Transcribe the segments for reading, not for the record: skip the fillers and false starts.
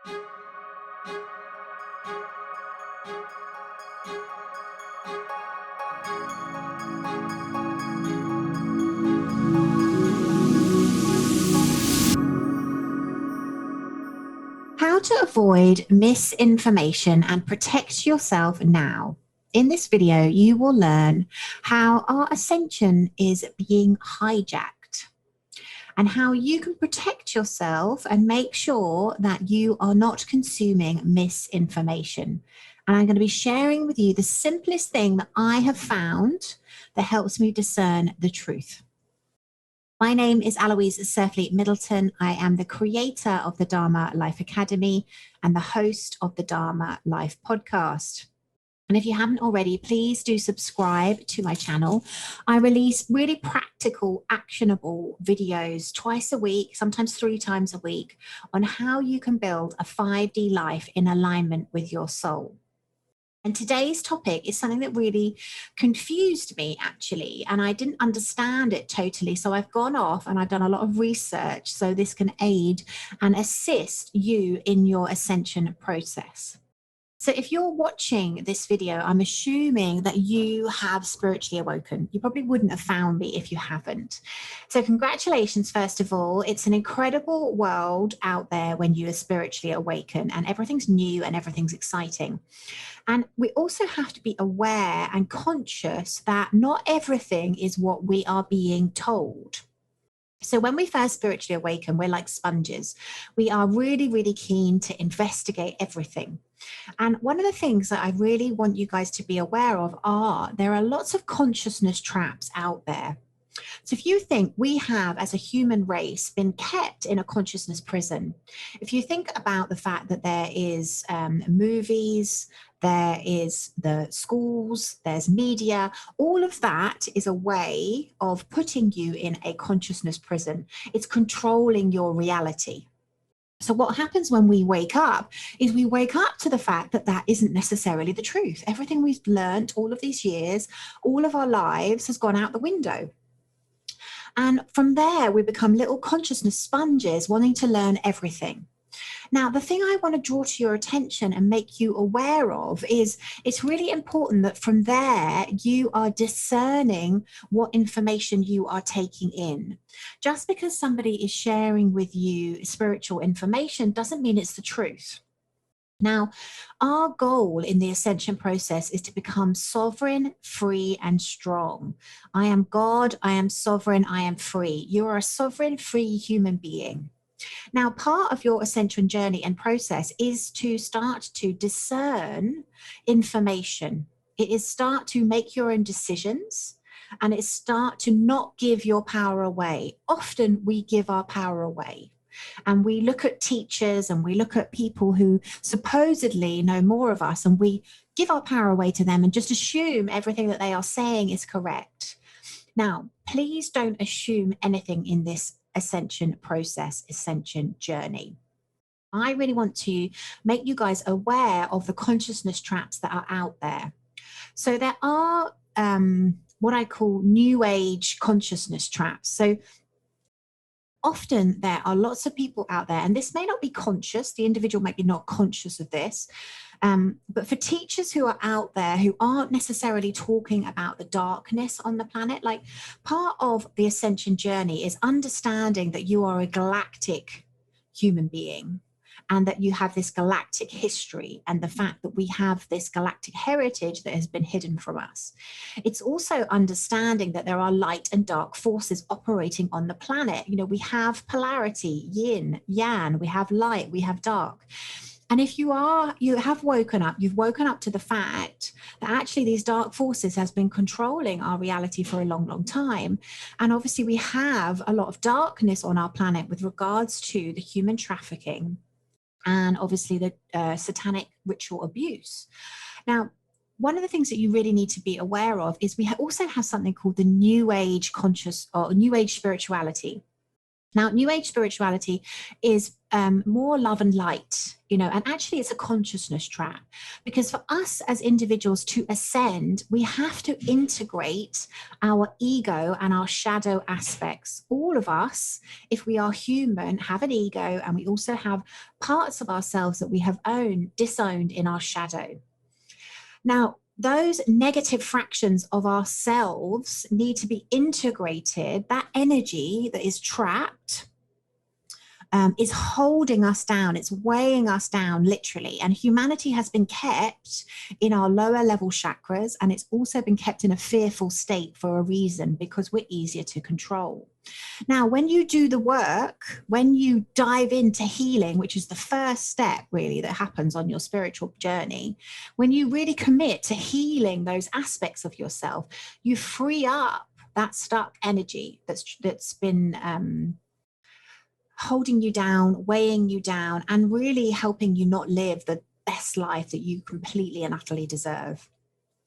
How to avoid misinformation and protect yourself now. In this video, you will learn how our ascension is being hijacked and how you can protect yourself and make sure that you are not consuming misinformation. And I'm going to be sharing with you the simplest thing that I have found that helps me discern the truth. My name is Aloise.life Middleton. I am the creator of the Dharma Life Academy and the host of the Dharma Life podcast. And if you haven't already, please do subscribe to my channel. I release really practical, actionable videos twice a week, sometimes 3 times a week, on how you can build a 5D life in alignment with your soul. And today's topic is something that really confused me, actually, and I didn't understand it totally. So I've gone off and I've done a lot of research so this can aid and assist you in your ascension process. So if you're watching this video, I'm assuming that you have spiritually awoken. You probably wouldn't have found me if you haven't. So congratulations, first of all. It's an incredible world out there when you are spiritually awaken, and everything's new and everything's exciting. And we also have to be aware and conscious that not everything is what we are being told. So when we first spiritually awaken, we're like sponges. We are really, really keen to investigate everything. And one of the things that I really want you guys to be aware of there are lots of consciousness traps out there. So if you think we have, as a human race, been kept in a consciousness prison, if you think about the fact that there is movies, there is the schools, there's media, all of that is a way of putting you in a consciousness prison. It's controlling your reality. So what happens when we wake up is we wake up to the fact that that isn't necessarily the truth. Everything we've learned all of these years, all of our lives has gone out the window. And from there, we become little consciousness sponges wanting to learn everything. Now, the thing I want to draw to your attention and make you aware of is it's really important that from there, you are discerning what information you are taking in. Just because somebody is sharing with you spiritual information doesn't mean it's the truth. Now, our goal in the ascension process is to become sovereign, free, and strong. I am God, I am sovereign, I am free. You are a sovereign, free human being. Now, part of your ascension journey and process is to start to discern information. It is start to make your own decisions, and it's start to not give your power away. Often we give our power away. And we look at teachers and we look at people who supposedly know more of us, and we give our power away to them and just assume everything that they are saying is correct. Now, please don't assume anything in this ascension process, ascension journey. I really want to make you guys aware of the consciousness traps that are out there. So there are what I call new age consciousness traps. So often there are lots of people out there, and this may not be conscious, the individual might be not conscious of this, but for teachers who are out there who aren't necessarily talking about the darkness on the planet, like part of the ascension journey is understanding that you are a galactic human being, and that you have this galactic history, and the fact that we have this galactic heritage that has been hidden from us. It's also understanding that there are light and dark forces operating on the planet. You know, we have polarity, yin, yang, we have light, we have dark. And if you have woken up, you've woken up to the fact that actually these dark forces has been controlling our reality for a long, long time. And obviously we have a lot of darkness on our planet with regards to the human trafficking and obviously the satanic ritual abuse. Now, one of the things that you really need to be aware of is we also have something called the new age conscious or new age spirituality. Now, New Age spirituality is more love and light, and actually it's a consciousness trap, because for us as individuals to ascend, we have to integrate our ego and our shadow aspects. All of us, if we are human, have an ego, and we also have parts of ourselves that we have disowned in our shadow. Now, those negative fractions of ourselves need to be integrated. That energy that is trapped is holding us down. It's weighing us down, literally. And humanity has been kept in our lower level chakras, and it's also been kept in a fearful state for a reason, because we're easier to control. Now, when you do the work, when you dive into healing, which is the first step really that happens on your spiritual journey, when you really commit to healing those aspects of yourself, you free up that stuck energy that's been holding you down, weighing you down, and really helping you not live the best life that you completely and utterly deserve.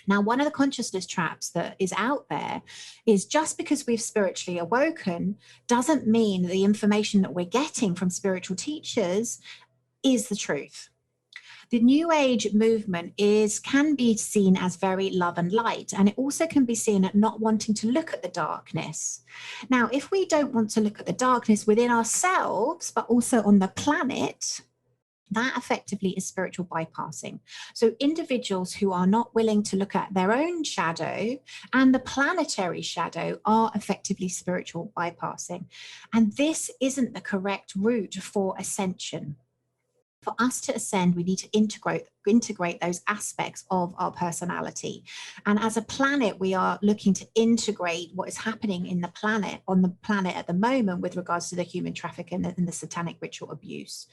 Now, one of the consciousness traps that is out there is just because we've spiritually awoken doesn't mean that the information that we're getting from spiritual teachers is the truth. The New Age movement can be seen as very love and light, and it also can be seen at not wanting to look at the darkness. Now, if we don't want to look at the darkness within ourselves, but also on the planet, that effectively is spiritual bypassing. So individuals who are not willing to look at their own shadow and the planetary shadow are effectively spiritual bypassing. And this isn't the correct route for ascension. For us to ascend, we need to integrate those aspects of our personality. And as a planet, we are looking to integrate what is happening on the planet at the moment with regards to the human trafficking and the satanic ritual abuse.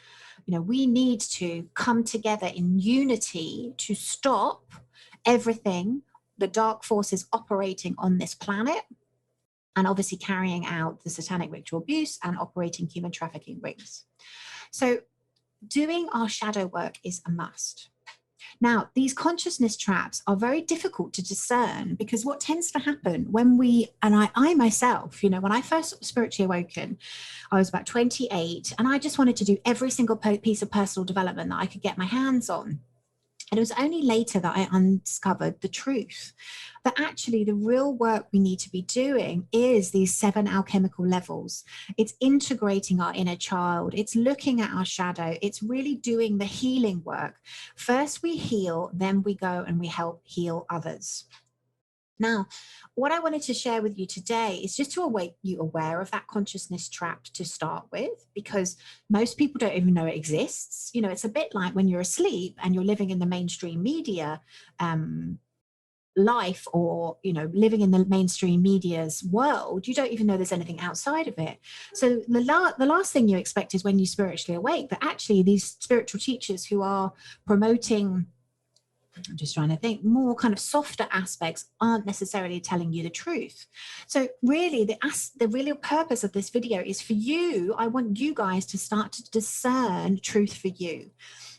We need to come together in unity to stop everything, the dark forces operating on this planet, and obviously carrying out the satanic ritual abuse and operating human trafficking rings. So doing our shadow work is a must. Now, these consciousness traps are very difficult to discern, because what tends to happen when I myself, when I first spiritually awoken, I was about 28, and I just wanted to do every single piece of personal development that I could get my hands on. And it was only later that I uncovered the truth, that actually the real work we need to be doing is these 7 alchemical levels. It's integrating our inner child. It's looking at our shadow. It's really doing the healing work. First we heal, then we go and we help heal others. Now, what I wanted to share with you today is just to make you aware of that consciousness trap to start with, because most people don't even know it exists. It's a bit like when you're asleep and you're living in the mainstream media life, or living in the mainstream media's world, you don't even know there's anything outside of it. So the last thing you expect is when you spiritually awake that actually these spiritual teachers who are promoting, I'm just trying to think, more kind of softer aspects aren't necessarily telling you the truth. So really the real purpose of this video is for you. I want you guys to start to discern truth for you.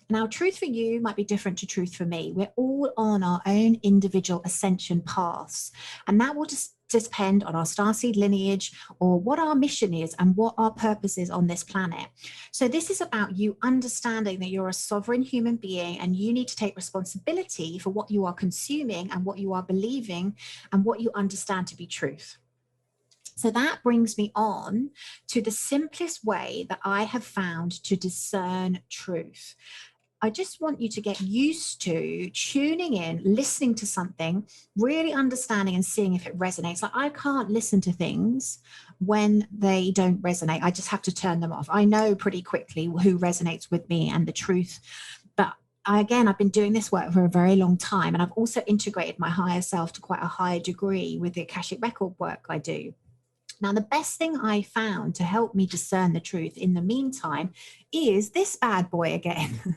Now, truth for you might be different to truth for me. We're all on our own individual ascension paths, and that will just depend on our starseed lineage or what our mission is and what our purpose is on this planet. So this is about you understanding that you're a sovereign human being, and you need to take responsibility for what you are consuming and what you are believing and what you understand to be truth. So that brings me on to the simplest way that I have found to discern truth. I just want you to get used to tuning in, listening to something, really understanding and seeing if it resonates. Like, I can't listen to things when they don't resonate. I just have to turn them off. I know pretty quickly who resonates with me and the truth. But I've been doing this work for a very long time, and I've also integrated my higher self to quite a high degree with the Akashic record work I do. Now, the best thing I found to help me discern the truth in the meantime is this bad boy again.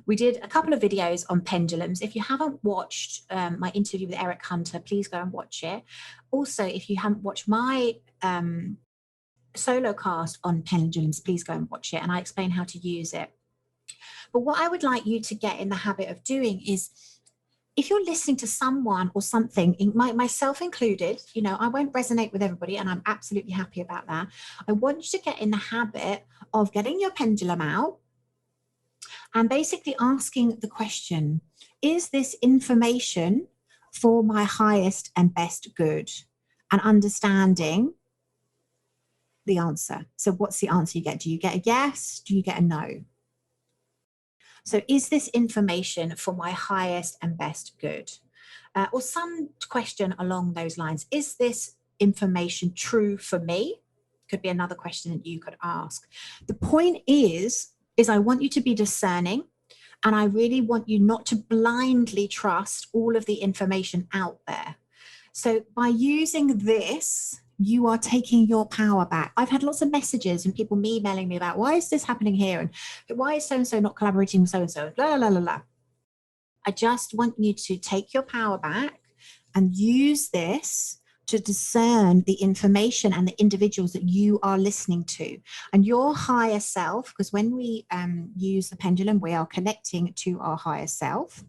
We did a couple of videos on pendulums. If you haven't watched my interview with Eric Hunter, please go and watch it. Also, if you haven't watched my solo cast on pendulums, please go and watch it. And I explain how to use it. But what I would like you to get in the habit of doing is if you're listening to someone or something, myself included, I won't resonate with everybody, and I'm absolutely happy about that. I want you to get in the habit of getting your pendulum out and basically asking the question, is this information for my highest and best good? And understanding the answer. So what's the answer you get? Do you get a yes? Do you get a no? So is this information for my highest and best good? Or some question along those lines. Is this information true for me? Could be another question that you could ask. The point is I want you to be discerning, and I really want you not to blindly trust all of the information out there. So by using this, you are taking your power back. I've had lots of messages and people emailing me about, why is this happening here? And why is so-and-so not collaborating with so-and-so? La, la, la, la. I just want you to take your power back and use this to discern the information and the individuals that you are listening to. And your higher self, because when we use the pendulum, we are connecting to our higher self.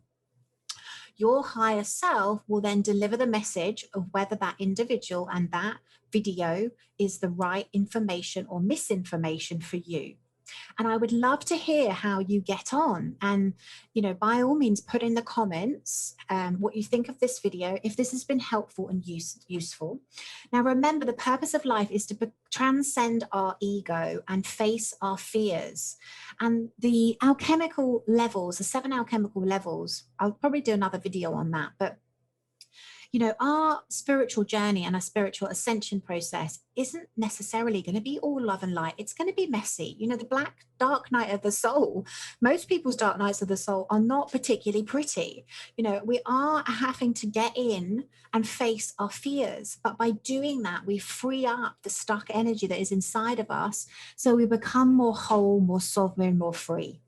Your higher self will then deliver the message of whether that individual and that video is the right information or misinformation for you. And I would love to hear how you get on. And, by all means, put in the comments what you think of this video, if this has been helpful and useful. Now, remember, the purpose of life is to transcend our ego and face our fears. And the alchemical levels, the 7 alchemical levels, I'll probably do another video on that, but our spiritual journey and our spiritual ascension process isn't necessarily going to be all love and light. It's going to be messy. The dark night of the soul, most people's dark nights of the soul are not particularly pretty. We are having to get in and face our fears. But by doing that, we free up the stuck energy that is inside of us. So we become more whole, more sovereign, more free.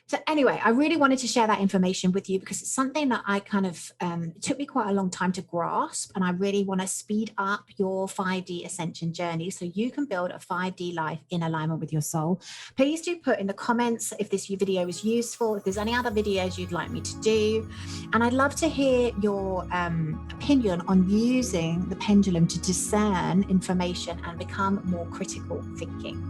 So anyway, I really wanted to share that information with you because it's something that I kind of, it took me quite a long time to grasp, and I really want to speed up your 5D ascension journey so you can build a 5D life in alignment with your soul. Please do put in the comments if this video is useful, if there's any other videos you'd like me to do. And I'd love to hear your opinion on using the pendulum to discern information and become more critical thinking.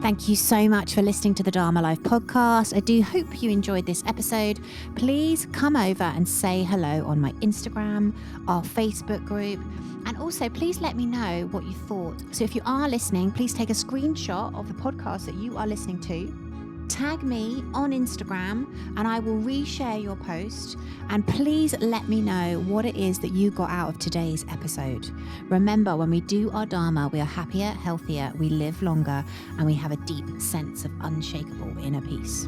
Thank you so much for listening to the Dharma Life podcast. I do hope you enjoyed this episode. Please come over and say hello on my Instagram, our Facebook group, and also please let me know what you thought. So if you are listening, please take a screenshot of the podcast that you are listening to. Tag me on Instagram and I will reshare your post, and please let me know what it is that you got out of today's episode. Remember, when we do our Dharma, we are happier, healthier, we live longer, and we have a deep sense of unshakable inner peace.